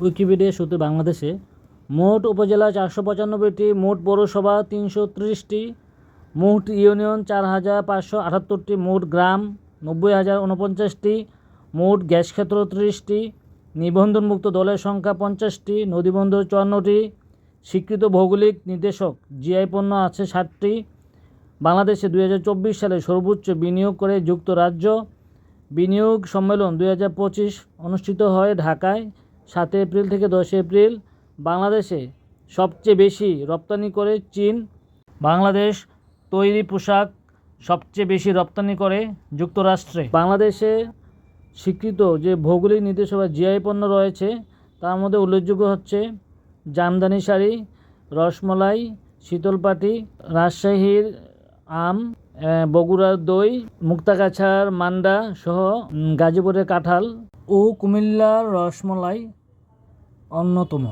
Wikipedia সূত্রে বাংলাদেশে মোট উপজেলা 495টি, মোট পৌরসভা 330টি, মোট ইউনিয়ন 4578টি, মোট গ্রাম 90,049টি, মোট গ্যাস ক্ষেত্র 30টি, নিবন্ধনমুক্ত দলের সংখ্যা 50টি, নদীবন্দর 54টি, স্বীকৃত ভৌগোলিক নির্দেশক জিআই পণ্য আছে 60টি। বাংলাদেশে 2024 সালে সর্বোচ্চ বিনিয়োগ করে যুক্তরাজ্য। বিনিয়োগ সম্মেলন 2025 অনুষ্ঠিত হয় ঢাকায় 7 এপ্রিল থেকে 10 এপ্রিল। বাংলাদেশে সবচেয়ে বেশি রপ্তানি করে চীন। বাংলাদেশ তৈরি পোশাক সবচেয়ে বেশি রপ্তানি করে যুক্তরাষ্ট্রে। বাংলাদেশে স্বীকৃত যে ভৌগোলিক নির্দেশক জিআই পণ্য রয়েছে তার মধ্যে উল্লেখযোগ্য হচ্ছে জামদানি শাড়ি, রসমলাই, শীতলপাটি, রাজশাহীর আম, বগুড়ার দই, মুক্তাগাছার মান্ডা সহ গাজীপুরের কাঁঠাল ও কুমিল্লার রসমলাই অন্যতম।